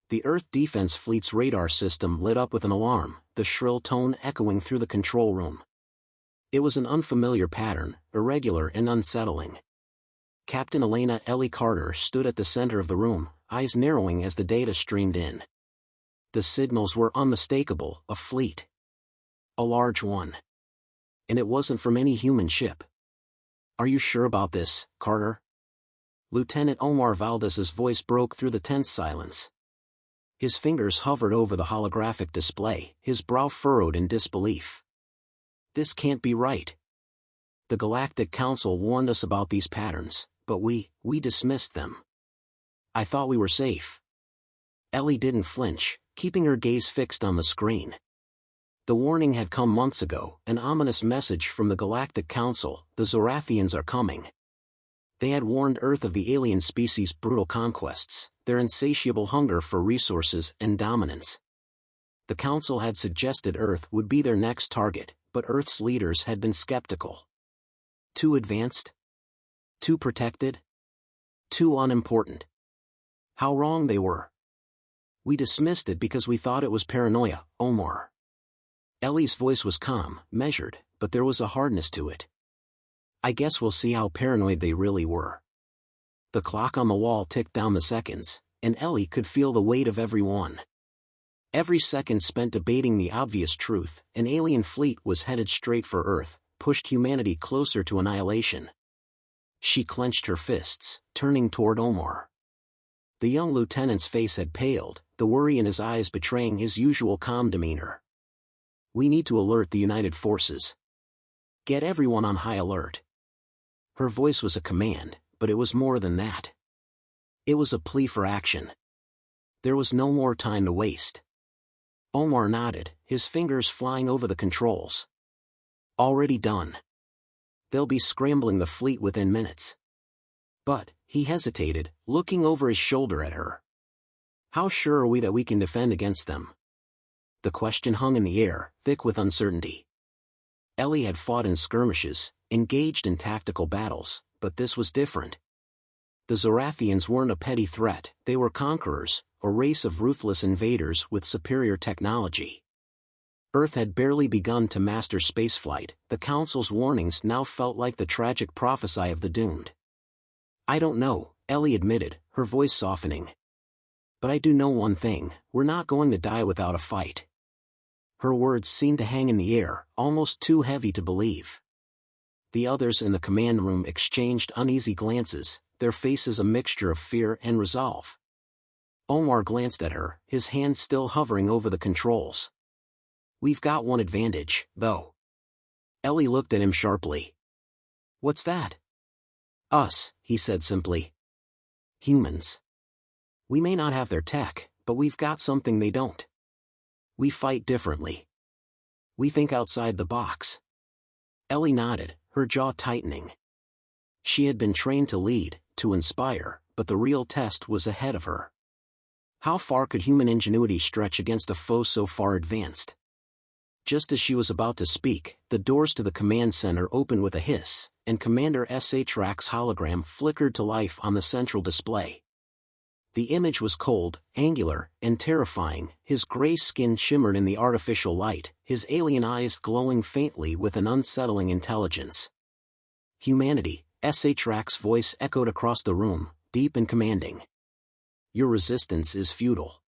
The Earth Defense Fleet's radar system lit up with an alarm, the shrill tone echoing through the control room. It was an unfamiliar pattern, irregular and unsettling. Captain Ellie Carter stood at the center of the room, eyes narrowing as the data streamed in. The signals were unmistakable, a fleet. A large one. And it wasn't from any human ship. "Are you sure about this, Carter?" Lieutenant Omar Valdez's voice broke through the tense silence. His fingers hovered over the holographic display, his brow furrowed in disbelief. "This can't be right. The Galactic Council warned us about these patterns, but we dismissed them. I thought we were safe." Ellie didn't flinch, keeping her gaze fixed on the screen. The warning had come months ago, an ominous message from the Galactic Council: the Zorathians are coming. They had warned Earth of the alien species' brutal conquests, their insatiable hunger for resources and dominance. The Council had suggested Earth would be their next target, but Earth's leaders had been skeptical. Too advanced? Too protected? Too unimportant. How wrong they were. "We dismissed it because we thought it was paranoia, Omar." Ellie's voice was calm, measured, but there was a hardness to it. "I guess we'll see how paranoid they really were." The clock on the wall ticked down the seconds, and Ellie could feel the weight of every one. Every second spent debating the obvious truth: an alien fleet was headed straight for Earth, pushed humanity closer to annihilation. She clenched her fists, turning toward Omar. The young lieutenant's face had paled, the worry in his eyes betraying his usual calm demeanor. "We need to alert the United Forces. Get everyone on high alert." Her voice was a command, but it was more than that. It was a plea for action. There was no more time to waste. Omar nodded, his fingers flying over the controls. "Already done. They'll be scrambling the fleet within minutes." But, he hesitated, looking over his shoulder at her. "How sure are we that we can defend against them?" The question hung in the air, thick with uncertainty. Ellie had fought in skirmishes, engaged in tactical battles, but this was different. The Zorathians weren't a petty threat, they were conquerors, a race of ruthless invaders with superior technology. Earth had barely begun to master spaceflight, the Council's warnings now felt like the tragic prophecy of the doomed. "I don't know," Ellie admitted, her voice softening. "But I do know one thing: we're not going to die without a fight." Her words seemed to hang in the air, almost too heavy to believe. The others in the command room exchanged uneasy glances, their faces a mixture of fear and resolve. Omar glanced at her, his hand still hovering over the controls. "We've got one advantage, though." Ellie looked at him sharply. "What's that?" "Us," he said simply. "Humans. We may not have their tech, but we've got something they don't. We fight differently. We think outside the box." Ellie nodded, her jaw tightening. She had been trained to lead, to inspire, but the real test was ahead of her. How far could human ingenuity stretch against a foe so far advanced? Just as she was about to speak, the doors to the command center opened with a hiss, and Commander SHRAC's hologram flickered to life on the central display. The image was cold, angular, and terrifying, his gray skin shimmered in the artificial light, his alien eyes glowing faintly with an unsettling intelligence. "Humanity," SHRAC's voice echoed across the room, deep and commanding. "Your resistance is futile.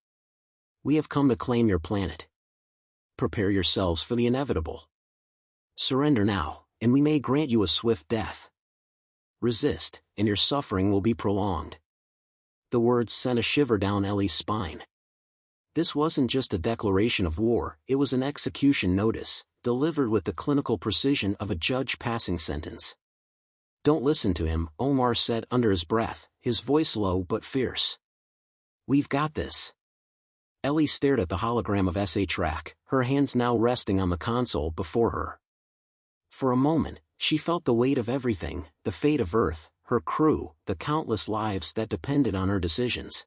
We have come to claim your planet. Prepare yourselves for the inevitable. Surrender now, and we may grant you a swift death. Resist, and your suffering will be prolonged." The words sent a shiver down Ellie's spine. This wasn't just a declaration of war, it was an execution notice, delivered with the clinical precision of a judge passing sentence. "Don't listen to him," Omar said under his breath, his voice low but fierce. "We've got this." Ellie stared at the hologram of SHRAC, her hands now resting on the console before her. For a moment, she felt the weight of everything, the fate of Earth, her crew, the countless lives that depended on her decisions.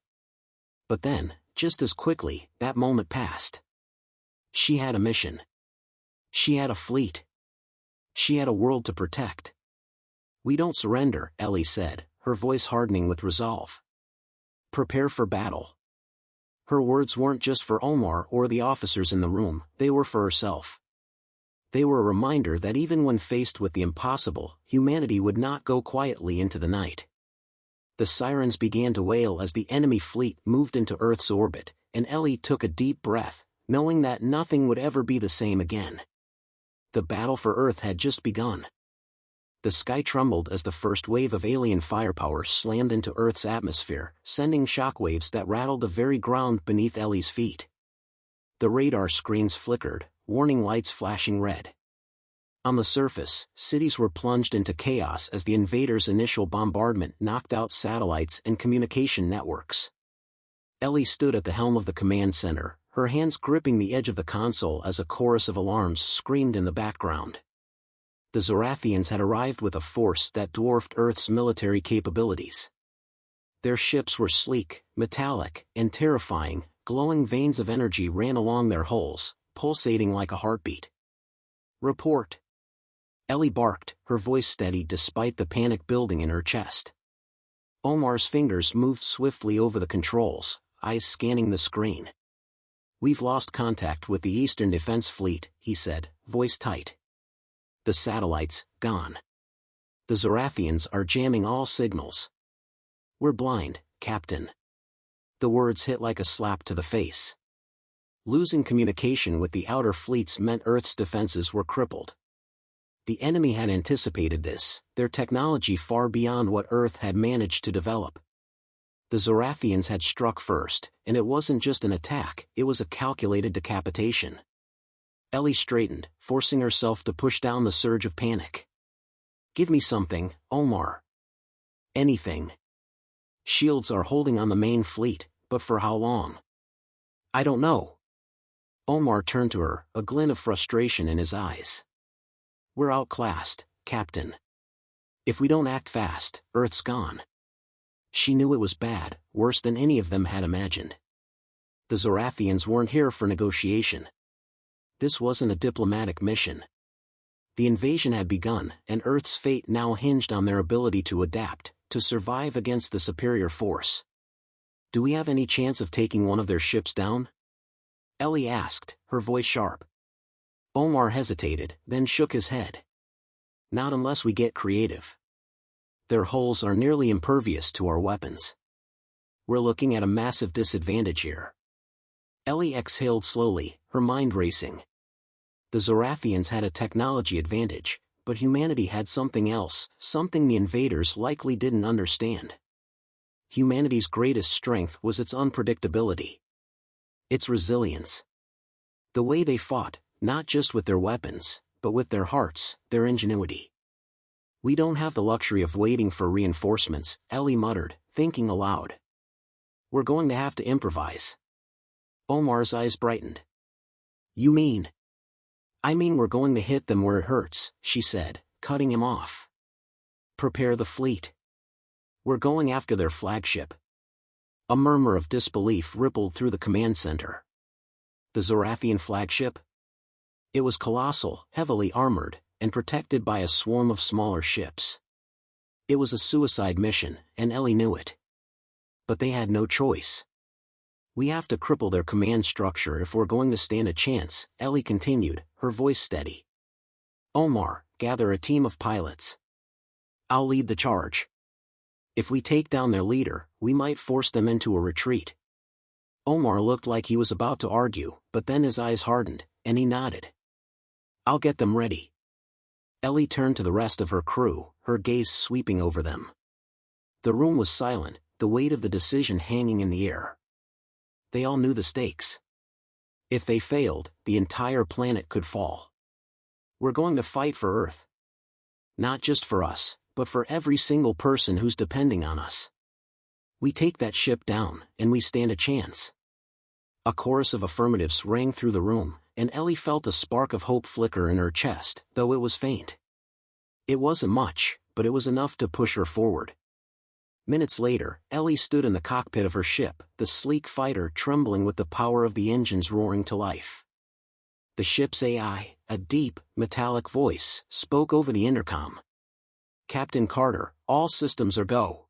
But then, just as quickly, that moment passed. She had a mission. She had a fleet. She had a world to protect. "We don't surrender," Ellie said, her voice hardening with resolve. "Prepare for battle." Her words weren't just for Omar or the officers in the room, they were for herself. They were a reminder that even when faced with the impossible, humanity would not go quietly into the night. The sirens began to wail as the enemy fleet moved into Earth's orbit, and Ellie took a deep breath, knowing that nothing would ever be the same again. The battle for Earth had just begun. The sky trembled as the first wave of alien firepower slammed into Earth's atmosphere, sending shockwaves that rattled the very ground beneath Ellie's feet. The radar screens flickered, warning lights flashing red. On the surface, cities were plunged into chaos as the invaders' initial bombardment knocked out satellites and communication networks. Ellie stood at the helm of the command center, her hands gripping the edge of the console as a chorus of alarms screamed in the background. The Zorathians had arrived with a force that dwarfed Earth's military capabilities. Their ships were sleek, metallic, and terrifying, glowing veins of energy ran along their hulls, pulsating like a heartbeat. "Report!" Ellie barked, her voice steady despite the panic building in her chest. Omar's fingers moved swiftly over the controls, eyes scanning the screen. "We've lost contact with the Eastern Defense Fleet," he said, voice tight. "The satellites, gone. The Zorathians are jamming all signals." "We're blind, Captain." The words hit like a slap to the face. Losing communication with the outer fleets meant Earth's defenses were crippled. The enemy had anticipated this, their technology far beyond what Earth had managed to develop. The Zorathians had struck first, and it wasn't just an attack, it was a calculated decapitation. Ellie straightened, forcing herself to push down the surge of panic. "Give me something, Omar." "Anything." "Shields are holding on the main fleet, but for how long?" "I don't know." Omar turned to her, a glint of frustration in his eyes. "We're outclassed, Captain. If we don't act fast, Earth's gone." She knew it was bad, worse than any of them had imagined. The Zorathians weren't here for negotiation. This wasn't a diplomatic mission. The invasion had begun, and Earth's fate now hinged on their ability to adapt, to survive against the superior force. "Do we have any chance of taking one of their ships down?" Ellie asked, her voice sharp. Omar hesitated, then shook his head. "Not unless we get creative. Their hulls are nearly impervious to our weapons. We're looking at a massive disadvantage here." Ellie exhaled slowly, her mind racing. The Zorathians had a technology advantage, but humanity had something else, something the invaders likely didn't understand. Humanity's greatest strength was its unpredictability. Its resilience. The way they fought, not just with their weapons, but with their hearts, their ingenuity. "We don't have the luxury of waiting for reinforcements," Ellie muttered, thinking aloud. "We're going to have to improvise." Omar's eyes brightened. "You mean?" "I mean we're going to hit them where it hurts," she said, cutting him off. "Prepare the fleet. We're going after their flagship." A murmur of disbelief rippled through the command center. The Zorathian flagship? It was colossal, heavily armored, and protected by a swarm of smaller ships. It was a suicide mission, and Ellie knew it. But they had no choice. "We have to cripple their command structure if we're going to stand a chance," Ellie continued, her voice steady. "Omar, gather a team of pilots. I'll lead the charge. If we take down their leader, we might force them into a retreat." Omar looked like he was about to argue, but then his eyes hardened, and he nodded. "I'll get them ready." Ellie turned to the rest of her crew, her gaze sweeping over them. The room was silent, the weight of the decision hanging in the air. They all knew the stakes. If they failed, the entire planet could fall. "We're going to fight for Earth. Not just for us, but for every single person who's depending on us. We take that ship down, and we stand a chance." A chorus of affirmatives rang through the room, and Ellie felt a spark of hope flicker in her chest, though it was faint. It wasn't much, but it was enough to push her forward. Minutes later, Ellie stood in the cockpit of her ship, the sleek fighter trembling with the power of the engines roaring to life. The ship's AI, a deep, metallic voice, spoke over the intercom. "Captain Carter, all systems are go.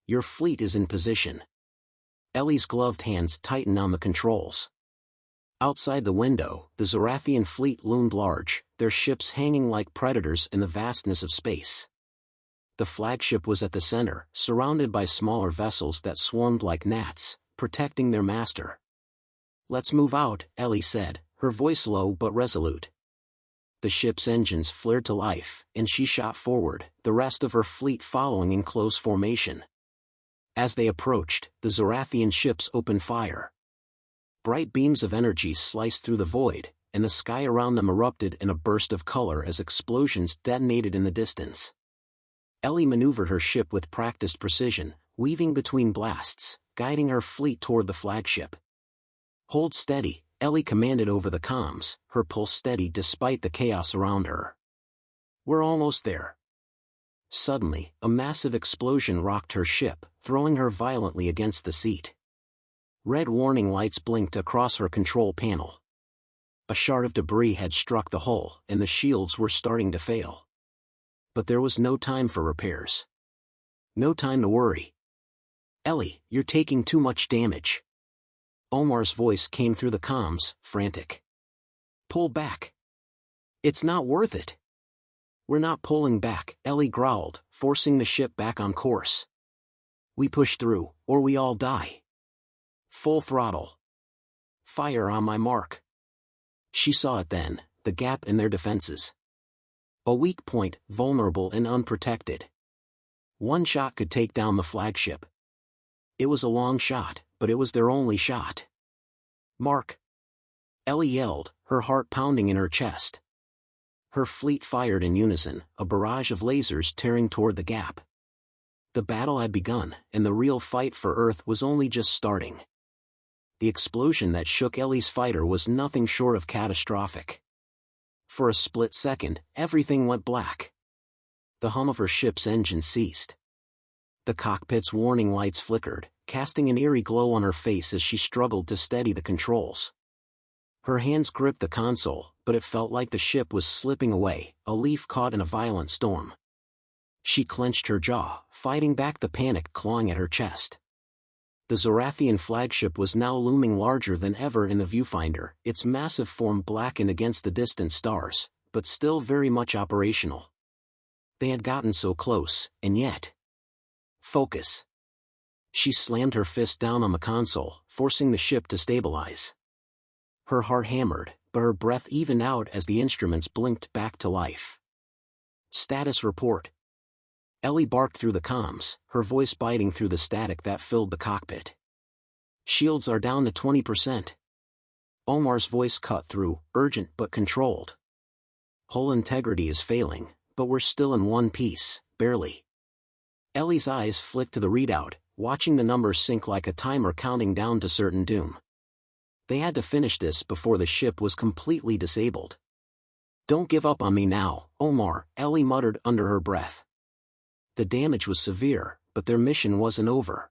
Your fleet is in position. Ellie's gloved hands tightened on the controls. Outside the window, the Zorathian fleet loomed large, their ships hanging like predators in the vastness of space. The flagship was at the center, surrounded by smaller vessels that swarmed like gnats, protecting their master. "Let's move out," Ellie said, her voice low but resolute. The ship's engines flared to life, and she shot forward, the rest of her fleet following in close formation. As they approached, the Zorathian ships opened fire. Bright beams of energy sliced through the void, and the sky around them erupted in a burst of color as explosions detonated in the distance. Ellie maneuvered her ship with practiced precision, weaving between blasts, guiding her fleet toward the flagship. "Hold steady," Ellie commanded over the comms, her pulse steady despite the chaos around her. "We're almost there." Suddenly, a massive explosion rocked her ship, throwing her violently against the seat. Red warning lights blinked across her control panel. A shard of debris had struck the hull, and the shields were starting to fail. But there was no time for repairs. No time to worry. "Ellie, you're taking too much damage." Omar's voice came through the comms, frantic. "Pull back. It's not worth it." "We're not pulling back," Ellie growled, forcing the ship back on course. "We push through, or we all die. Full throttle. Fire on my mark." She saw it then, the gap in their defenses. A weak point, vulnerable and unprotected. One shot could take down the flagship. It was a long shot, but it was their only shot. "Mark!" Ellie yelled, her heart pounding in her chest. Her fleet fired in unison, a barrage of lasers tearing toward the gap. The battle had begun, and the real fight for Earth was only just starting. The explosion that shook Ellie's fighter was nothing short of catastrophic. For a split second, everything went black. The hum of her ship's engine ceased. The cockpit's warning lights flickered, casting an eerie glow on her face as she struggled to steady the controls. Her hands gripped the console, but it felt like the ship was slipping away, a leaf caught in a violent storm. She clenched her jaw, fighting back the panic clawing at her chest. The Zorathian flagship was now looming larger than ever in the viewfinder, its massive form blackened against the distant stars, but still very much operational. They had gotten so close, and yet... Focus. She slammed her fist down on the console, forcing the ship to stabilize. Her heart hammered, but her breath evened out as the instruments blinked back to life. "Status report." Ellie barked through the comms, her voice biting through the static that filled the cockpit. "Shields are down to 20%. Omar's voice cut through, urgent but controlled. "Hull integrity is failing, but we're still in one piece, barely." Ellie's eyes flicked to the readout, watching the numbers sink like a timer counting down to certain doom. They had to finish this before the ship was completely disabled. "Don't give up on me now, Omar," Ellie muttered under her breath. The damage was severe, but their mission wasn't over.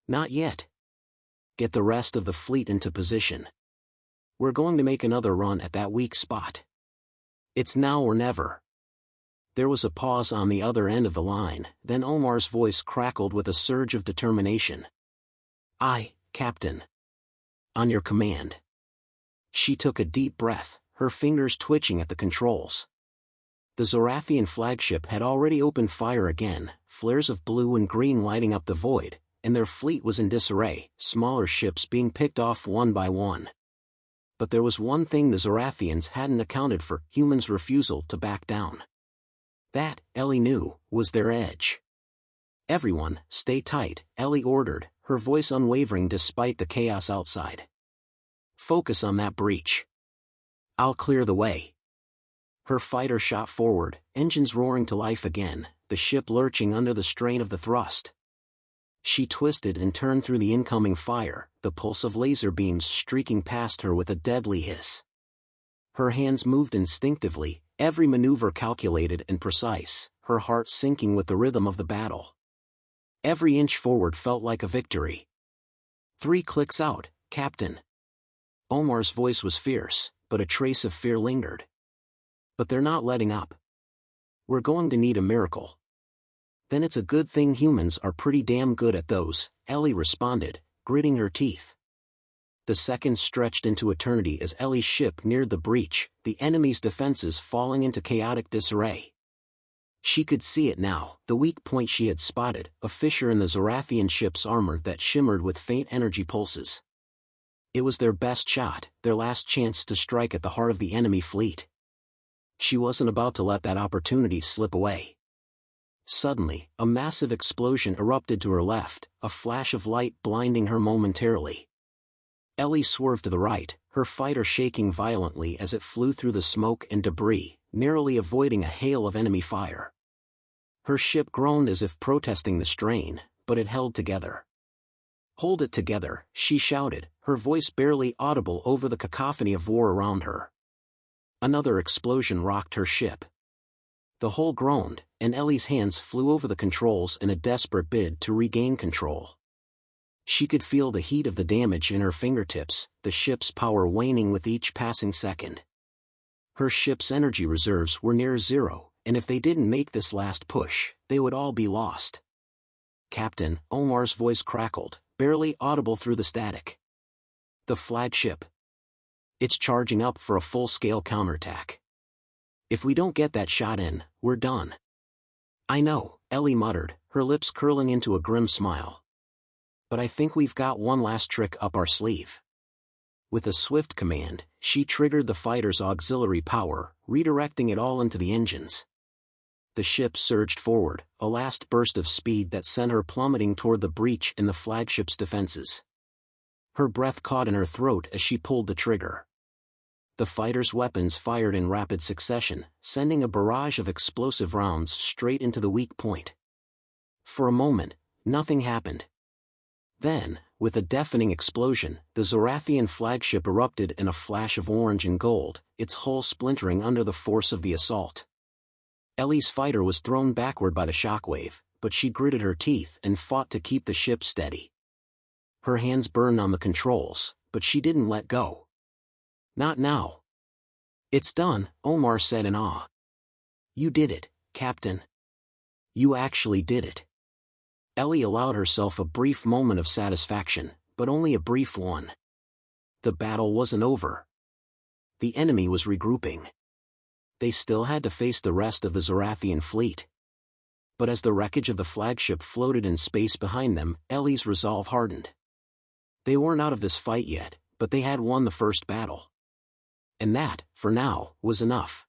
"Not yet. Get the rest of the fleet into position. We're going to make another run at that weak spot. It's now or never." There was a pause on the other end of the line, then Omar's voice crackled with a surge of determination. "Aye, Captain. On your command." She took a deep breath, her fingers twitching at the controls. The Zorathian flagship had already opened fire again, flares of blue and green lighting up the void, and their fleet was in disarray, smaller ships being picked off one by one. But there was one thing the Zorathians hadn't accounted for: humans' refusal to back down. That, Ellie knew, was their edge. "Everyone, stay tight," Ellie ordered, her voice unwavering despite the chaos outside. "Focus on that breach. I'll clear the way." Her fighter shot forward, engines roaring to life again, the ship lurching under the strain of the thrust. She twisted and turned through the incoming fire, the pulse of laser beams streaking past her with a deadly hiss. Her hands moved instinctively, every maneuver calculated and precise, her heart sinking with the rhythm of the battle. Every inch forward felt like a victory. "3 clicks out, Captain." Omar's voice was fierce, but a trace of fear lingered. "But they're not letting up. We're going to need a miracle." "Then it's a good thing humans are pretty damn good at those," Ellie responded, gritting her teeth. The seconds stretched into eternity as Ellie's ship neared the breach, the enemy's defenses falling into chaotic disarray. She could see it now, the weak point she had spotted, a fissure in the Zorathian ship's armor that shimmered with faint energy pulses. It was their best shot, their last chance to strike at the heart of the enemy fleet. She wasn't about to let that opportunity slip away. Suddenly, a massive explosion erupted to her left, a flash of light blinding her momentarily. Ellie swerved to the right, her fighter shaking violently as it flew through the smoke and debris, narrowly avoiding a hail of enemy fire. Her ship groaned as if protesting the strain, but it held together. "Hold it together," she shouted, her voice barely audible over the cacophony of war around her. Another explosion rocked her ship. The hull groaned, and Ellie's hands flew over the controls in a desperate bid to regain control. She could feel the heat of the damage in her fingertips, the ship's power waning with each passing second. Her ship's energy reserves were near zero, and if they didn't make this last push, they would all be lost. "Captain," Omar's voice crackled, barely audible through the static. "The flagship. It's charging up for a full-scale counterattack. If we don't get that shot in, we're done." "I know," Ellie muttered, her lips curling into a grim smile. "But I think we've got one last trick up our sleeve." With a swift command, she triggered the fighter's auxiliary power, redirecting it all into the engines. The ship surged forward, a last burst of speed that sent her plummeting toward the breach in the flagship's defenses. Her breath caught in her throat as she pulled the trigger. The fighter's weapons fired in rapid succession, sending a barrage of explosive rounds straight into the weak point. For a moment, nothing happened. Then, with a deafening explosion, the Zorathian flagship erupted in a flash of orange and gold, its hull splintering under the force of the assault. Ellie's fighter was thrown backward by the shockwave, but she gritted her teeth and fought to keep the ship steady. Her hands burned on the controls, but she didn't let go. "Not now." "It's done," Omar said in awe. "You did it, Captain. You actually did it." Ellie allowed herself a brief moment of satisfaction, but only a brief one. The battle wasn't over. The enemy was regrouping. They still had to face the rest of the Zorathian fleet. But as the wreckage of the flagship floated in space behind them, Ellie's resolve hardened. They weren't out of this fight yet, but they had won the first battle. And that, for now, was enough.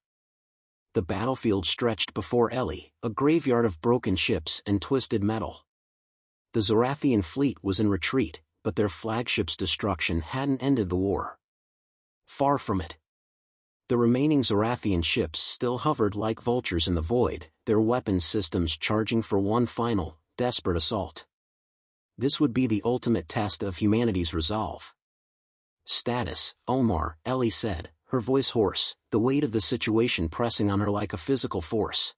The battlefield stretched before Ellie, a graveyard of broken ships and twisted metal. The Zorathian fleet was in retreat, but their flagship's destruction hadn't ended the war. Far from it. The remaining Zorathian ships still hovered like vultures in the void, their weapons systems charging for one final, desperate assault. This would be the ultimate test of humanity's resolve. "Status, Omar," Ellie said, her voice hoarse, the weight of the situation pressing on her like a physical force.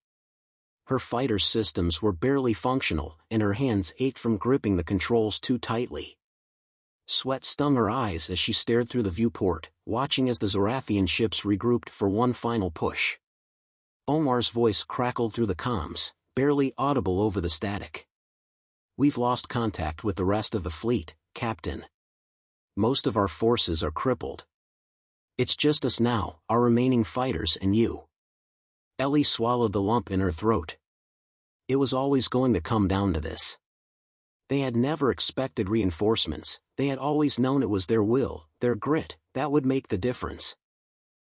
Her fighter's systems were barely functional, and her hands ached from gripping the controls too tightly. Sweat stung her eyes as she stared through the viewport, watching as the Zorathian ships regrouped for one final push. Omar's voice crackled through the comms, barely audible over the static. "We've lost contact with the rest of the fleet, Captain. Most of our forces are crippled. It's just us now, our remaining fighters and you." Ellie swallowed the lump in her throat. It was always going to come down to this. They had never expected reinforcements, they had always known it was their will, their grit, that would make the difference.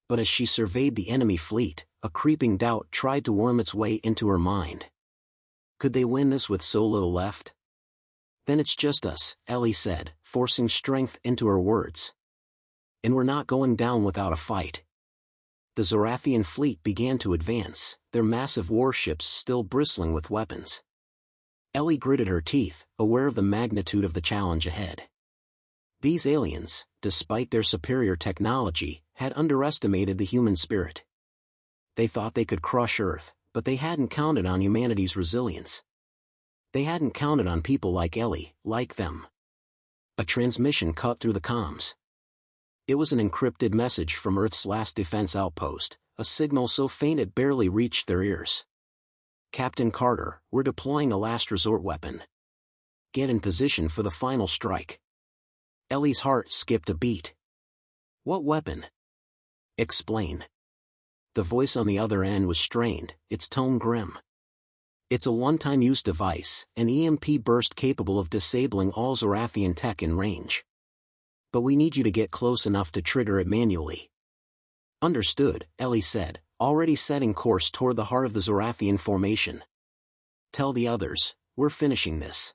But as she surveyed the enemy fleet, a creeping doubt tried to worm its way into her mind. Could they win this with so little left? "Then it's just us," Ellie said, forcing strength into her words. "And we're not going down without a fight." The Zorathian fleet began to advance, their massive warships still bristling with weapons. Ellie gritted her teeth, aware of the magnitude of the challenge ahead. These aliens, despite their superior technology, had underestimated the human spirit. They thought they could crush Earth, but they hadn't counted on humanity's resilience. They hadn't counted on people like Ellie, like them. A transmission cut through the comms. It was an encrypted message from Earth's last defense outpost, a signal so faint it barely reached their ears. "Captain Carter, we're deploying a last resort weapon. Get in position for the final strike." Ellie's heart skipped a beat. What weapon? Explain. The voice on the other end was strained, its tone grim. It's a one-time use device, an EMP burst capable of disabling all Zorathian tech in range. But we need you to get close enough to trigger it manually. Understood, Ellie said, already setting course toward the heart of the Zorathian formation. Tell the others, we're finishing this.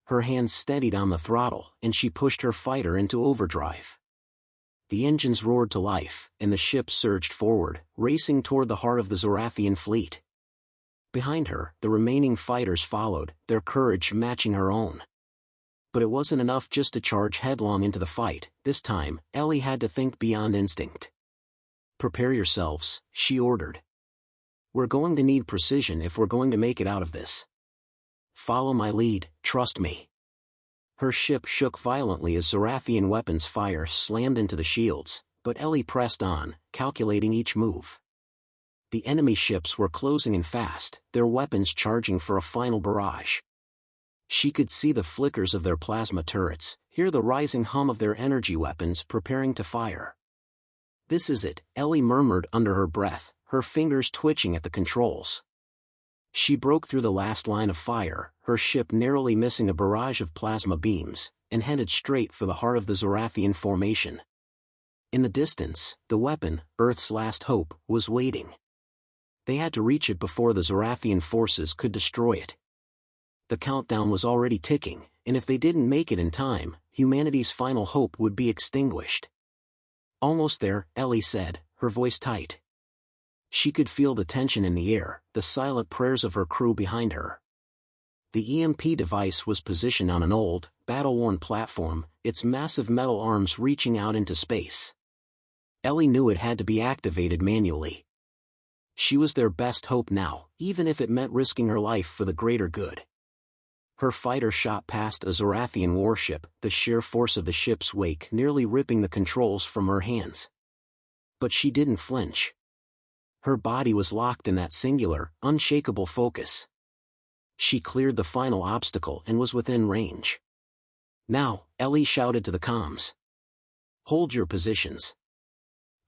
Her hands steadied on the throttle, and she pushed her fighter into overdrive. The engines roared to life, and the ship surged forward, racing toward the heart of the Zorathian fleet. Behind her, the remaining fighters followed, their courage matching her own. But it wasn't enough just to charge headlong into the fight. This time, Ellie had to think beyond instinct. Prepare yourselves, she ordered. We're going to need precision if we're going to make it out of this. Follow my lead, trust me. Her ship shook violently as Zorathian weapons fire slammed into the shields, but Ellie pressed on, calculating each move. The enemy ships were closing in fast, their weapons charging for a final barrage. She could see the flickers of their plasma turrets, hear the rising hum of their energy weapons preparing to fire. This is it, Ellie murmured under her breath, her fingers twitching at the controls. She broke through the last line of fire, her ship narrowly missing a barrage of plasma beams, and headed straight for the heart of the Zorathian formation. In the distance, the weapon, Earth's last hope, was waiting. They had to reach it before the Zorathian forces could destroy it. The countdown was already ticking, and if they didn't make it in time, humanity's final hope would be extinguished. Almost there, Ellie said, her voice tight. She could feel the tension in the air, the silent prayers of her crew behind her. The EMP device was positioned on an old, battle-worn platform, its massive metal arms reaching out into space. Ellie knew it had to be activated manually. She was their best hope now, even if it meant risking her life for the greater good. Her fighter shot past a Zorathian warship, the sheer force of the ship's wake nearly ripping the controls from her hands. But she didn't flinch. Her body was locked in that singular, unshakable focus. She cleared the final obstacle and was within range. Now, Ellie shouted to the comms. Hold your positions.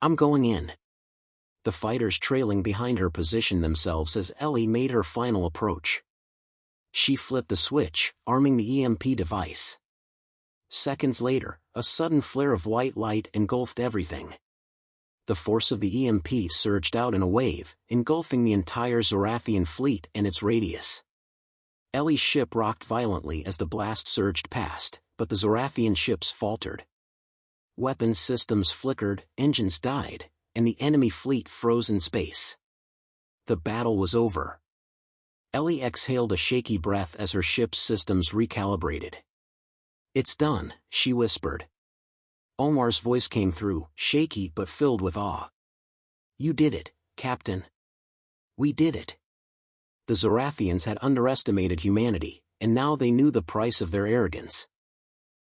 I'm going in. The fighters trailing behind her positioned themselves as Ellie made her final approach. She flipped the switch, arming the EMP device. Seconds later, a sudden flare of white light engulfed everything. The force of the EMP surged out in a wave, engulfing the entire Zorathian fleet and its radius. Ellie's ship rocked violently as the blast surged past, but the Zorathian ships faltered. Weapons systems flickered, engines died, and the enemy fleet froze in space. The battle was over. Ellie exhaled a shaky breath as her ship's systems recalibrated. It's done, she whispered. Omar's voice came through, shaky but filled with awe. You did it, Captain. We did it. The Zorathians had underestimated humanity, and now they knew the price of their arrogance.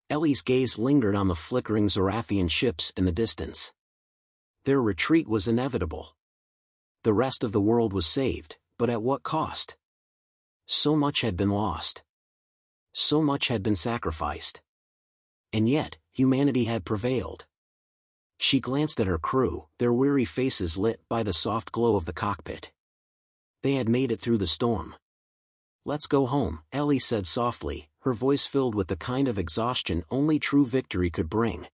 Ellie's gaze lingered on the flickering Zorathian ships in the distance. Their retreat was inevitable. The rest of the world was saved, but at what cost? So much had been lost. So much had been sacrificed. And yet, humanity had prevailed. She glanced at her crew, their weary faces lit by the soft glow of the cockpit. They had made it through the storm. Let's go home, Ellie said softly, her voice filled with the kind of exhaustion only true victory could bring.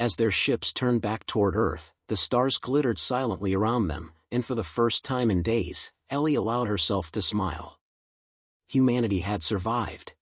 As their ships turned back toward Earth, the stars glittered silently around them, and for the first time in days, Ellie allowed herself to smile. Humanity had survived.